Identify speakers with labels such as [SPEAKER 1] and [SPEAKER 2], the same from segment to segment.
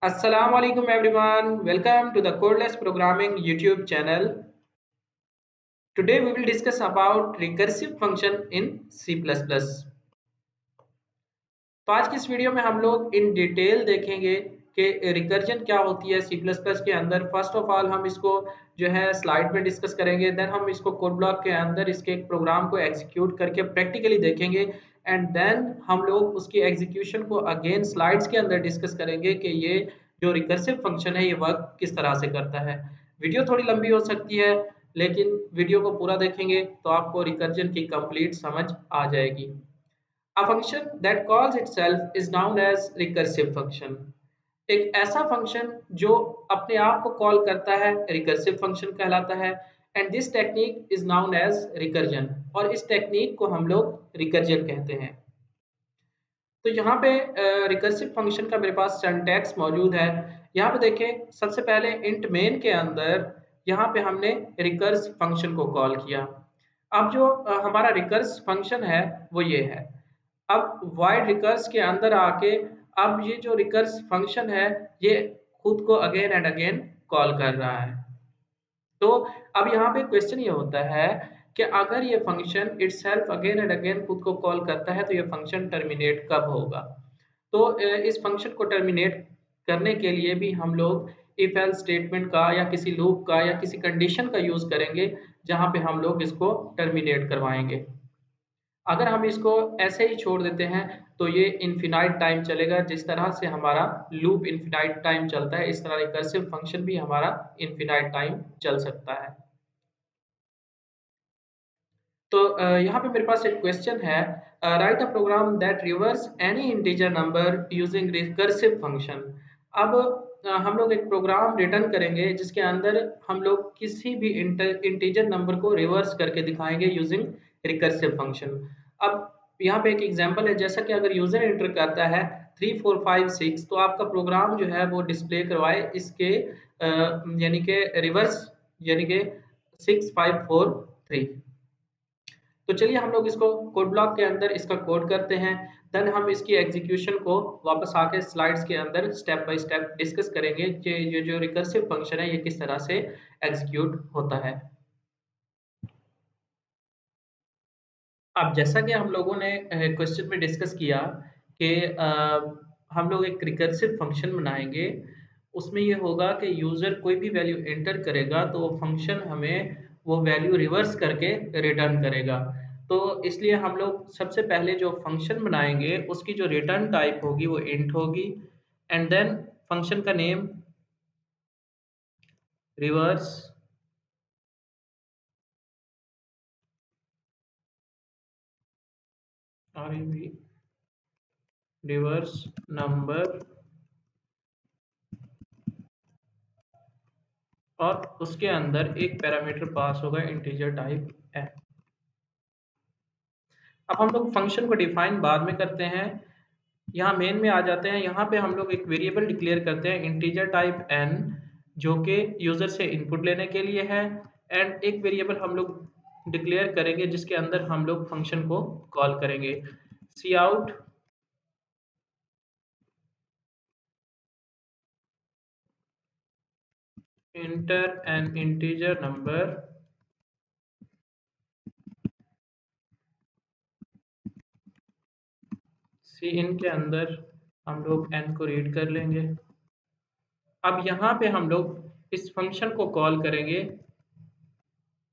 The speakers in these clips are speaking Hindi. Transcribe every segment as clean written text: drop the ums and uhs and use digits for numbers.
[SPEAKER 1] Assalamu alaikum everyone. Welcome to the Codeless Programming YouTube channel. Today we will discuss about recursive function in C++. तो आज की इस वीडियो में हम लोग इन डिटेल देखेंगे कि रिकर्जन क्या होती है सी प्लस प्लस के अंदर। फर्स्ट ऑफ ऑल हम इसको जो है स्लाइड में डिस्कस करेंगे, देन हम इसको कोड ब्लॉक के अंदर इसके एक प्रोग्राम को एग्जीक्यूट करके प्रैक्टिकली देखेंगे एंड देन हम लोग उसकी एग्जीक्यूशन को अगेन स्लाइड्स के अंदर डिस्कस करेंगे कि ये जो रिकर्सिव फंक्शन है ये वर्क किस तरह से करता है। वीडियो थोड़ी लंबी हो सकती है, लेकिन वीडियो को पूरा देखेंगे तो आपको रिकर्जन की कंप्लीट समझ आ जाएगी। A function that calls itself is known as recursive function. एक ऐसा फंक्शन जो अपने आप को कॉल करता है रिकर्सिव फंक्शन कहलाता है and this technique is known as recursion, और इस टेक्निक को हम लोग रिकर्जन कहते हैं। तो यहाँ पे रिकर्सिव फंक्शन का मेरे पास सिंटैक्स मौजूद है। यहाँ पे देखें, सबसे पहले इंट मेन के अंदर यहाँ पे हमने रिकर्स फंक्शन को कॉल किया। अब जो हमारा रिकर्स फंक्शन है वो ये है। अब वाइड रिकर्स के अंदर आके अब ये जो रिकर्स फंक्शन है ये खुद को अगेन एंड अगेन कॉल कर रहा है। तो अब यहाँ पे क्वेश्चन ये होता है कि अगर ये function itself again and again खुद को कॉल करता है तो ये फंक्शन टर्मिनेट कब होगा। तो इस फंक्शन को टर्मिनेट करने के लिए भी हम लोग इफ एल्स स्टेटमेंट का या किसी लूप का या किसी कंडीशन का यूज करेंगे, जहाँ पे हम लोग इसको टर्मिनेट करवाएंगे। अगर हम इसको ऐसे ही छोड़ देते हैं तो ये इनफिनाइट टाइम चलेगा। जिस तरह से हमारा लूप इनफिनाइट टाइम चलता है, इस तरह रिकर्सिव फंक्शन भी हमारा इनफिनाइट टाइम चल सकता है। तो यहाँ पे मेरे पास एक क्वेश्चन है, write a program that reverse any integer number using recursive function. अब हम लोग एक प्रोग्राम रिटर्न करेंगे जिसके अंदर हम लोग किसी भी इंटीजर नंबर को रिवर्स करके दिखाएंगे यूजिंग रिकर्सिव फंक्शन। अब यहाँ पे एक एग्जांपल है, जैसा कि अगर यूजर एंटर करता है 3456 तो आपका प्रोग्राम जो है वो डिस्प्ले करवाए इसके यानी कि रिवर्स, यानी कि 6543। तो चलिए हम लोग इसको कोड ब्लॉक के अंदर इसका कोड करते हैं, देन हम इसकी एग्जीक्यूशन को वापस आके स्लाइड्स के अंदर स्टेप बाय स्टेप डिस्कस करेंगे कि ये जो रिकर्सिव फंक्शन है ये किस तरह से एग्जीक्यूट होता है। अब जैसा कि हम लोगों ने क्वेश्चन में डिस्कस किया कि हम लोग एक रिकर्सिव फंक्शन बनाएंगे, उसमें ये होगा कि यूज़र कोई भी वैल्यू एंटर करेगा तो वो फंक्शन हमें वो वैल्यू रिवर्स करके रिटर्न करेगा। तो इसलिए हम लोग सबसे पहले जो फंक्शन बनाएंगे उसकी जो रिटर्न टाइप होगी वो इंट होगी एंड देन फंक्शन का नेम रिवर्स रिवर्स नंबर, और उसके अंदर एक पैरामीटर पास होगा इंटीजर टाइप है। अब हम लोग फंक्शन को डिफाइन बाद में करते हैं, यहाँ मेन में आ जाते हैं। यहाँ पे हम लोग एक वेरिएबल डिक्लेयर करते हैं इंटीजर टाइप n, जो कि यूजर से इनपुट लेने के लिए है, एंड एक वेरिएबल हम लोग डिक्लेयर करेंगे जिसके अंदर हम लोग फंक्शन को कॉल करेंगे। Cout enter an integer number, cin के अंदर हम लोग n को रीड कर लेंगे। अब यहाँ पे हम लोग इस फंक्शन को कॉल करेंगे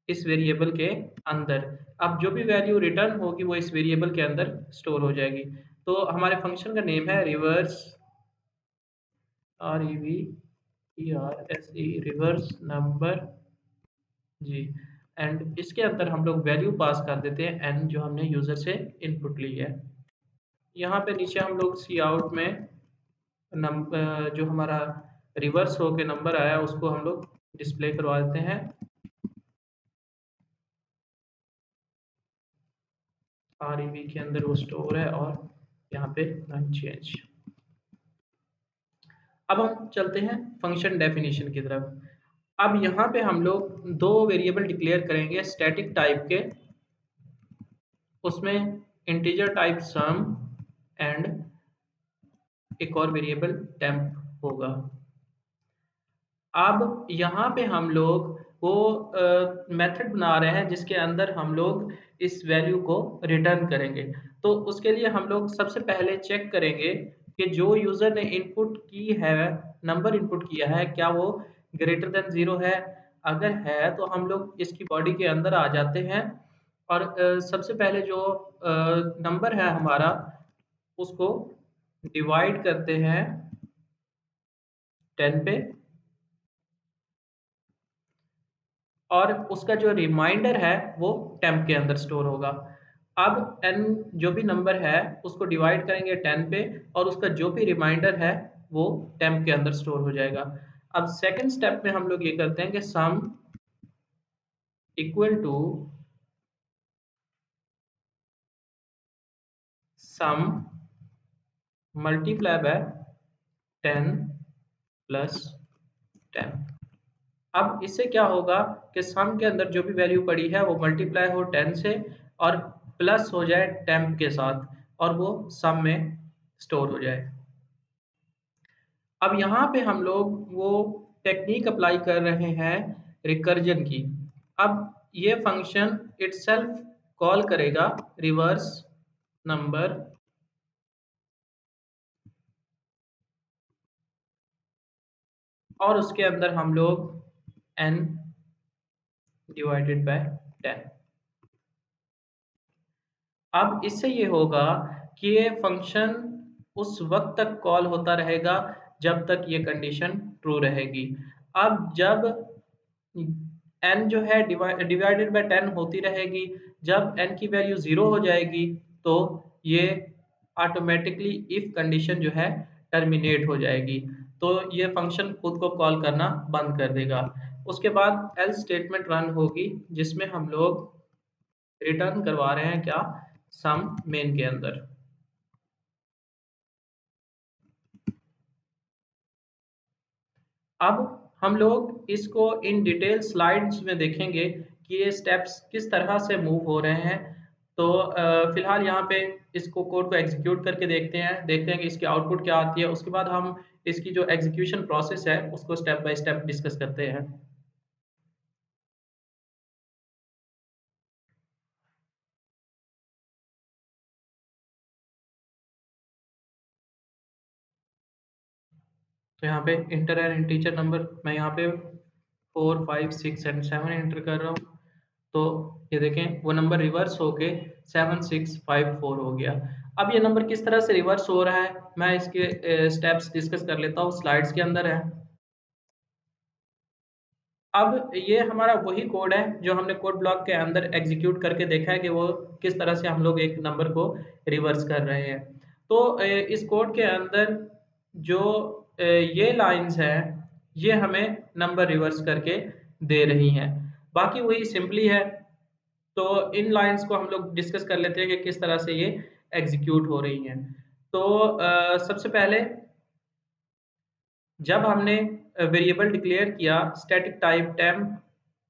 [SPEAKER 1] इस वेरिएबल के अंदर। अब जो भी वैल्यू रिटर्न होगी वो इस वेरिएबल के अंदर स्टोर हो जाएगी। तो हमारे फंक्शन का नेम है रिवर्स, REVERSE, रिवर्स नंबर जी, एंड इसके अंदर हम लोग वैल्यू पास कर देते हैं n, जो हमने यूजर से इनपुट ली है। यहाँ पे नीचे हम लोग सी आउट में जो हमारा रिवर्स होके नंबर आया उसको हम लोग डिस्प्ले करवा देते हैं। REV के अंदर वो स्टोर है और यहाँ पे नन चेंज। अब हम चलते हैं फंक्शन डेफिनेशन की तरफ। अब यहाँ पे हम लोग दो वेरिएबल डिक्लेयर करेंगे स्टैटिक टाइप के, उसमें इंटीजर टाइप सम एंड एक और वेरिएबल टेम्प। होगा। अब यहाँ पे हम लोग वो मेथड बना रहे हैं जिसके अंदर हम लोग इस वैल्यू को रिटर्न करेंगे। तो उसके लिए हम लोग सबसे पहले चेक करेंगे कि जो यूज़र ने इनपुट की है, नंबर इनपुट किया है, क्या वो ग्रेटर देन 0 है? अगर है तो हम लोग इसकी बॉडी के अंदर आ जाते हैं और सबसे पहले जो नंबर है हमारा उसको डिवाइड करते हैं 10 पे और उसका जो रिमाइंडर है वो टेम्प के अंदर स्टोर होगा। अब n जो भी नंबर है उसको डिवाइड करेंगे 10 पे और उसका जो भी रिमाइंडर है वो टेम्प के अंदर स्टोर हो जाएगा। अब सेकंड स्टेप में हम लोग ये करते हैं कि sum equal to sum multiply by 10 plus 10। अब इससे क्या होगा कि सम के अंदर जो भी वैल्यू पड़ी है वो मल्टीप्लाई हो 10 से और प्लस हो जाए टेम्प के साथ और वो सम में स्टोर हो जाए। अब यहाँ पे हम लोग वो टेक्निक अप्लाई कर रहे हैं रिकर्जन की। अब ये फंक्शन इटसेल्फ कॉल करेगा रिवर्स नंबर और उसके अंदर हम लोग n डिवाइडेड बाय 10। अब इससे ये होगा कि ये फंक्शन उस वक्त तक कॉल होता रहेगा जब तक ये कंडीशन ट्रू रहेगी। अब जब n जो है डिवाइडेड बाय 10 होती रहेगी, जब n की वैल्यू 0 हो जाएगी तो ये ऑटोमेटिकली इफ कंडीशन जो है टर्मिनेट हो जाएगी। तो ये फंक्शन खुद को कॉल करना बंद कर देगा। उसके बाद एल्स स्टेटमेंट रन होगी जिसमें हम लोग रिटर्न करवा रहे हैं क्या, सम मेन के अंदर। अब हम लोग इसको इन डिटेल स्लाइड्स में देखेंगे कि ये स्टेप्स किस तरह से मूव हो रहे हैं। तो फिलहाल यहाँ पे इसको कोड को एग्जीक्यूट करके देखते हैं कि इसकी आउटपुट क्या आती है। उसके बाद हम इसकी जो एग्जीक्यूशन प्रोसेस है उसको स्टेप बाय स्टेप डिस्कस करते हैं। तो यहाँ पे इंटर एन इंटीजर नंबर मैं यहाँ पे 4 5 6 एंड 7 एंटर कर रहा हूँ। तो ये देखें वो नंबर रिवर्स होके 7654 हो गया। अब ये नंबर किस तरह से रिवर्स हो रहा है मैं इसके स्टेप्स डिस्कस कर लेता हूँ, स्लाइड्स के अंदर है। अब ये हमारा वही कोड है जो हमने कोड ब्लॉक के अंदर एग्जीक्यूट करके देखा है कि वो किस तरह से हम लोग एक नंबर को रिवर्स कर रहे हैं। तो इस कोड के अंदर जो ये लाइंस हैं ये हमें नंबर रिवर्स करके दे रही हैं। बाकी वही सिंपली है। तो इन लाइंस को हम लोग डिस्कस कर लेते हैं कि किस तरह से ये एग्जीक्यूट हो रही हैं। तो सबसे पहले जब हमने वेरिएबल डिक्लेयर किया स्टैटिक टाइप टेम्प,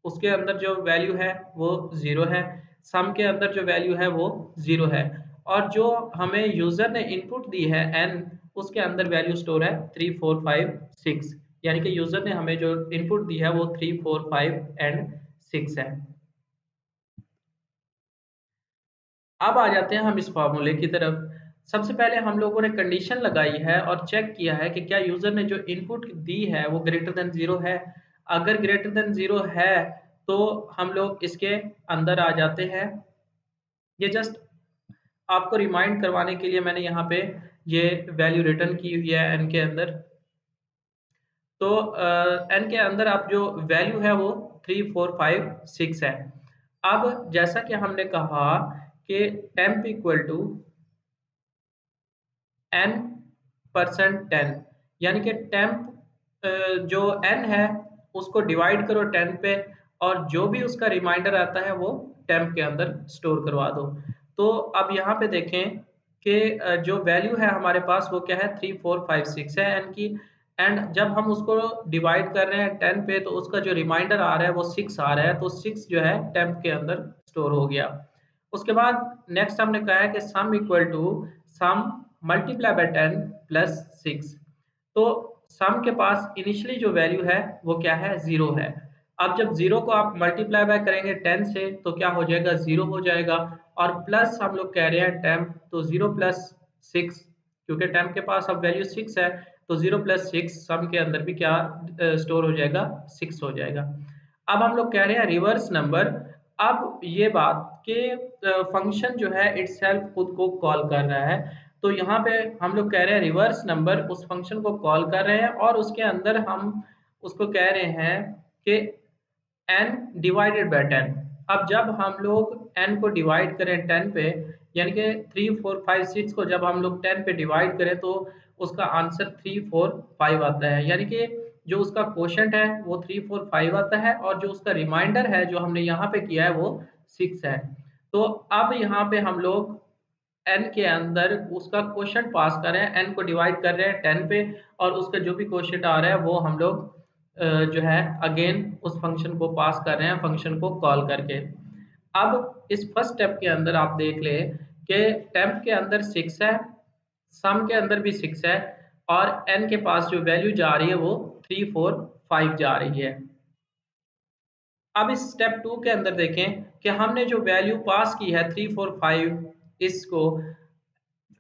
[SPEAKER 1] उसके अंदर जो वैल्यू है वो 0 है, सम के अंदर जो वैल्यू है वो 0 है और जो हमें यूज़र ने इनपुट दी है n, उसके अंदर वैल्यू स्टोर है 3 4 5 6। यानी कि यूज़र ने हमें जो इनपुट दी है वो 3 4 5 एंड 6 है। अब आ जाते हैं हम इस फ़ॉर्मूले की तरफ। सबसे पहले हम लोगों ने कंडीशन लगाई है और चेक किया है कि क्या यूज़र ने जो इनपुट दी है वो ग्रेटर देन 0 है। अगर ग्रेटर देन 0 है तो हम लोग इसके अंदर आ जाते हैं। ये जस्ट आपको रिमाइंड करवाने के लिए मैंने यहाँ पे ये वैल्यू रिटर्न की हुई है n के अंदर। तो n के अंदर आप जो वैल्यू है वो 3 4 5 6 है। अब जैसा कि हमने कहा कि temp equal to n percent 10, यानी कि टेम्प जो n है उसको डिवाइड करो 10 पे और जो भी उसका रिमाइंडर आता है वो टेम्प के अंदर स्टोर करवा दो। तो अब यहाँ पे देखें कि जो वैल्यू है हमारे पास वो क्या है 3 4 5 6 है n की। एंड जब हम उसको डिवाइड कर रहे हैं 10 पे तो उसका जो रिमाइंडर आ रहा है वो 6 आ रहा है, तो 6 जो है टेम्प के अंदर स्टोर हो गया। उसके बाद नेक्स्ट हमने कहा है कि sum equal to sum multiply by 10 plus 6। तो सम के पास इनिशियली जो वैल्यू है वो क्या है, 0 है। अब जब 0 को आप मल्टीप्लाई बाय करेंगे 10 से तो क्या हो जाएगा, 0 हो जाएगा। और प्लस हम लोग कह रहे हैं टेम्प, तो 0 प्लस 6, क्योंकि टेम्प के पास अब वैल्यू 6 है, तो 0 प्लस 6 सम के अंदर भी क्या स्टोर हो जाएगा, 6 हो जाएगा। अब हम लोग कह रहे हैं रिवर्स नंबर। अब ये बात कि फंक्शन जो है इटसेल्फ खुद को कॉल कर रहा है, तो यहाँ पे हम लोग कह रहे हैं रिवर्स नंबर उस फंक्शन को कॉल कर रहे हैं और उसके अंदर हम उसको कह रहे हैं कि n डिवाइडेड बाय 10। अब जब हम लोग n को डिवाइड करें 10 पे, यानी कि 3 4 5 6 को जब हम लोग 10 पे डिवाइड करें तो उसका आंसर 3 4 5 आता है, यानी कि जो उसका क्वोशंट है वो 3 4 5 आता है और जो उसका रिमाइंडर है जो हमने यहाँ पे किया है वो 6 है। तो अब यहाँ पे हम लोग n के अंदर उसका क्वोशंट पास कर रहे हैं, n को डिवाइड कर रहे हैं 10 पे और उसका जो भी क्वोशंट आ रहा है वो हम लोग जो है अगेन उस फंक्शन को पास कर रहे हैं, फंक्शन को कॉल करके। अब इस फर्स्ट स्टेप के अंदर आप देख लें कि टेम्प के अंदर 6 है, सम के अंदर भी 6 है और n के पास जो वैल्यू जा रही है वो 3 4 5 जा रही है। अब इस स्टेप 2 के अंदर देखें कि हमने जो वैल्यू पास की है 3 4 5 इसको,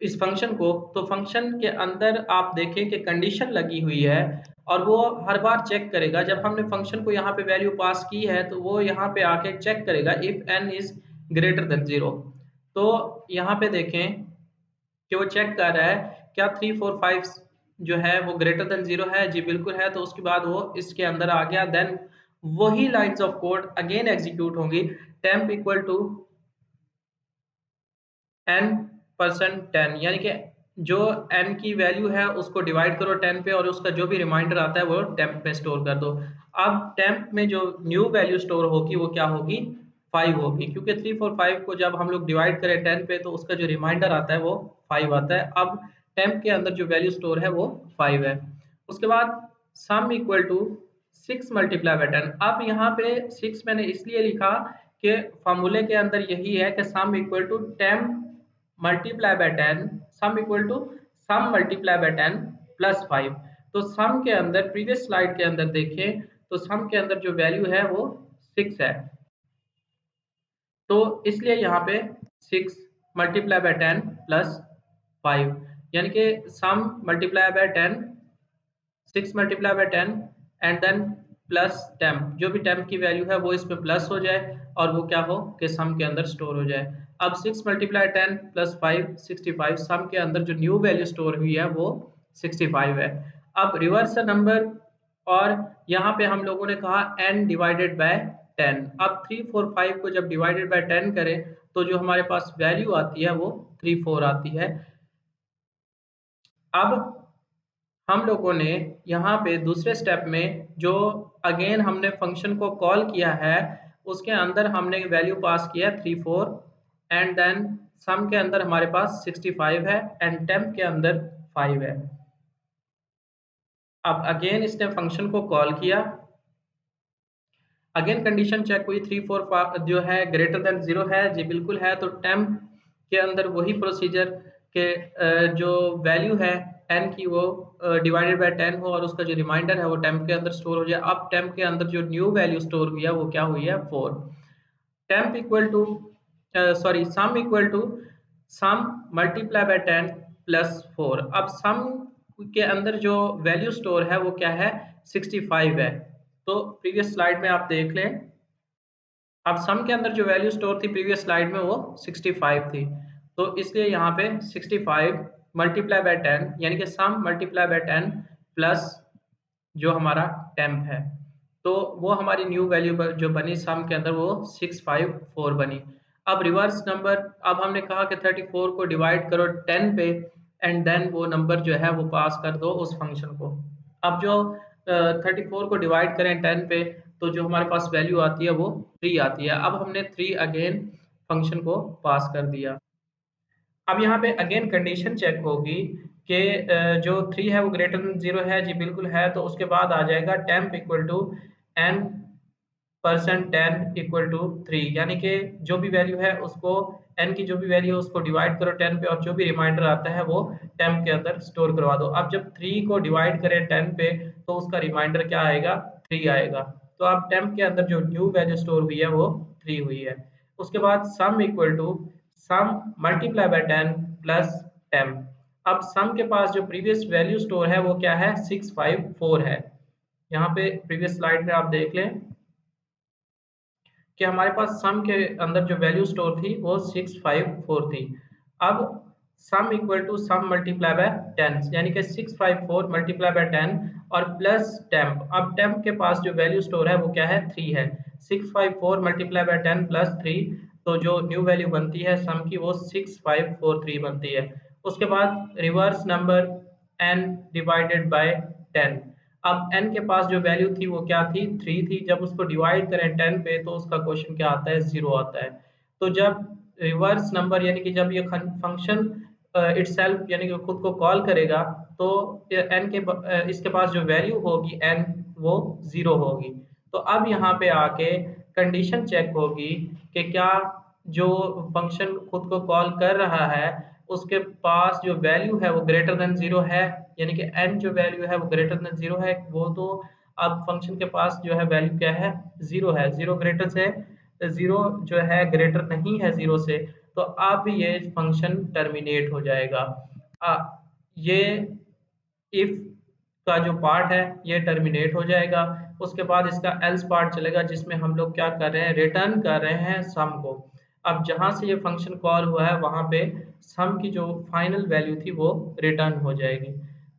[SPEAKER 1] इस फंक्शन को, तो फंक्शन के अंदर आप देखें कि कंडीशन लगी हुई है और वो हर बार चेक करेगा। जब हमने फंक्शन को यहाँ पे वैल्यू पास की है तो वो यहाँ पे आके चेक करेगा if n is greater than 0। तो यहाँ पे देखें कि वो चेक कर रहा है क्या 3 4 5 जो है वो ग्रेटर देन 0 है, जी बिल्कुल है। तो उसके बाद वो इसके अंदर आ गया, देन वही lines of code again execute होंगी। टेम्प इक्वल टू n% 10, यानी कि जो n की वैल्यू है उसको डिवाइड करो 10 पे और उसका जो भी रिमाइंडर आता है वो टेम्प में स्टोर कर दो। अब टेम्प में जो न्यू वैल्यू स्टोर होगी वो क्या होगी, 5 होगी, क्योंकि 3 4 5 को जब हम लोग डिवाइड करें 10 पे तो उसका जो रिमाइंडर आता है वो 5 आता है। अब टेम्प के अंदर जो वैल्यू स्टोर है वो 5 है। उसके बाद sum equal to 6 multiply by 10। अब यहाँ पे 6 मैंने इसलिए लिखा कि फार्मूले के अंदर यही है कि sum equal to temp multiply by 10, sum equal to sum multiply by 10 plus 5। तो सम के अंदर प्रीवियस स्लाइड के अंदर देखें तो सम के अंदर जो वैल्यू है वो 6 है, तो इसलिए यहाँ पे 6 मल्टीप्लाई बाय 10 प्लस 5, यानी कि sum multiply by 10, 6 multiply by 10 and then plus temp, जो भी टेम्प की वैल्यू है वो इसमें प्लस हो जाए और वो क्या हो कि सम के अंदर स्टोर हो जाए। अब 6 मल्टीप्लाई 10 प्लस 5 65, सम के अंदर जो न्यू वैल्यू स्टोर हुई है वो 65 है। अब रिवर्स नंबर, और यहाँ पे हम लोगों ने कहा n डिवाइडेड बाय 10। अब 3 4 5 को जब डिवाइडेड बाय 10 करें तो जो हमारे पास वैल्यू आती है वो 3 4 आती है। अब हम लोगों ने यहाँ पे दूसरे स्टेप में जो अगेन हमने फंक्शन को कॉल किया है उसके अंदर हमने वैल्यू पास किया 3 4 एंड देन सम के अंदर हमारे पास 65 है एंड टेम्प के अंदर 5 है। अब अगेन इसने फंक्शन को कॉल किया, अगेन कंडीशन चेक हुई 3 4 जो है ग्रेटर देन 0 है, जी बिल्कुल है। तो टेम्प के अंदर वही प्रोसीजर के जो वैल्यू है n की वो डिवाइडेड बाय 10 हो और उसका जो रिमाइंडर है वो टेम्प के अंदर स्टोर हो जाए। अब टेम्प के अंदर जो न्यू वैल्यू स्टोर हुई है वो क्या हुई है, 4। Temp equal to sorry sum equal to sum multiply by 10 plus 4। अब सम के अंदर जो वैल्यू स्टोर है वो क्या है, 65 है। तो प्रीवियस स्लाइड में आप देख लें, अब सम के अंदर जो वैल्यू स्टोर थी प्रीवियस स्लाइड में वो 65 थी, तो इसलिए यहाँ पे 65 मल्टीप्लाई बाय 10, यानी कि सम मल्टीप्लाई बाय 10 प्लस जो हमारा टेम्प है, तो वो हमारी न्यू वैल्यू जो बनी सम के अंदर वो 654 बनी। अब रिवर्स नंबर, अब हमने कहा कि 34 को डिवाइड करो 10 पे एंड देन वो नंबर जो है वो पास कर दो उस फंक्शन को। अब जो 34 को डिवाइड करें 10 पे तो जो हमारे पास वैल्यू आती है वो 3 आती है। अब हमने 3 अगेन फंक्शन को पास कर दिया। अब यहाँ पे अगेन कंडीशन चेक होगी कि जो 3 है वो ग्रेटर देन 0 है, जी बिल्कुल है। तो उसके बाद आ जाएगा temp equal to n% 10 equal to 3, यानी कि जो भी वैल्यू है उसको n की जो भी वैल्यू है उसको डिवाइड करो 10 पे और जो भी रिमाइंडर आता है वो टेम्प के अंदर स्टोर करवा दो। अब जब 3 को डिवाइड करें 10 पे तो उसका रिमाइंडर क्या आएगा, 3 आएगा। तो अब टेम्प के अंदर जो न्यू वैल्यू स्टोर हुई है वो 3 हुई है। उसके बाद sum equal to sum multiply by 10 plus temp. अब सम के पास जो प्रीवियस वैल्यू स्टोर है वो क्या है, 654 है। यहाँ पे प्रीवियस स्लाइड में आप देख लें कि हमारे पास सम के अंदर जो वैल्यू स्टोर थी वो 654 थी। अब sum equal to sum multiply by 10 यानी कि 654 मल्टीप्लाई बाय 10 और प्लस टेम्प। अब टेम्प के पास जो वैल्यू स्टोर है वो क्या है, 3 है। 654 मल्टीप्लाई बाय 10 प्लस 3, तो जो न्यू वैल्यू बनती है सम की वो 6543 बनती है। उसके बाद reverse number n divided by 10। अब n के पास जो वैल्यू थी वो क्या थी, 3 थी। जब उसको डिवाइड करें 10 पे तो उसका क्वेश्चन क्या आता है, 0 आता है। तो जब रिवर्स नंबर यानी कि जब ये फंक्शन इटसेल्फ यानी कि खुद को कॉल करेगा तो इसके पास जो वैल्यू होगी n वो 0 होगी। तो अब यहाँ पे आके कंडीशन चेक होगी कि क्या जो फंक्शन खुद को कॉल कर रहा है उसके पास जो वैल्यू है वो ग्रेटर देन 0 है, यानी कि n जो वैल्यू है वो ग्रेटर देन 0 है। वो तो अब फंक्शन के पास जो है वैल्यू क्या है, 0 है। 0 ग्रेटर से 0 जो है ग्रेटर नहीं है 0 से, तो अब ये फंक्शन टर्मिनेट हो जाएगा। ये इफ का जो पार्ट है ये टर्मिनेट हो जाएगा। उसके बाद इसका एल्स पार्ट चलेगा जिसमें हम लोग क्या कर रहे हैं, रिटर्न कर रहे हैं सम को। अब जहां से ये फंक्शन कॉल हुआ है वहां पे सम की जो फाइनल वैल्यू थी वो रिटर्न हो जाएगी।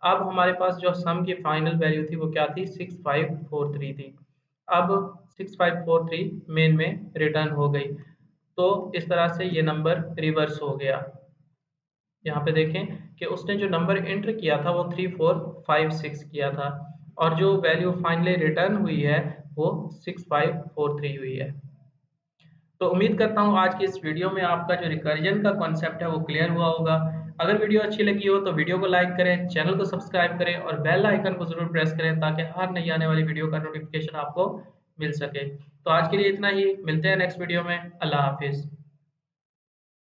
[SPEAKER 1] अब हमारे पास जो सम की फाइनल वैल्यू थी वो क्या थी, 6543 थी। अब 6543 मेन में रिटर्न हो गई। तो इस तरह से ये नंबर रिवर्स हो गया। यहाँ पे देखें कि उसने जो नंबर एंटर किया था वो 3456 किया था और जो वैल्यू फाइनली रिटर्न हुई है वो 6543 हुई है। तो उम्मीद करता हूँ आज की इस वीडियो में आपका जो रिकर्जन का कॉन्सेप्ट है वो क्लियर हुआ होगा। अगर वीडियो अच्छी लगी हो तो वीडियो को लाइक करें, चैनल को सब्सक्राइब करें और बेल आइकन को जरूर प्रेस करें ताकि हर नई आने वाली वीडियो का नोटिफिकेशन आपको मिल सके। तो आज के लिए इतना ही, मिलते हैं नेक्स्ट वीडियो में। अल्लाह हाफिज़।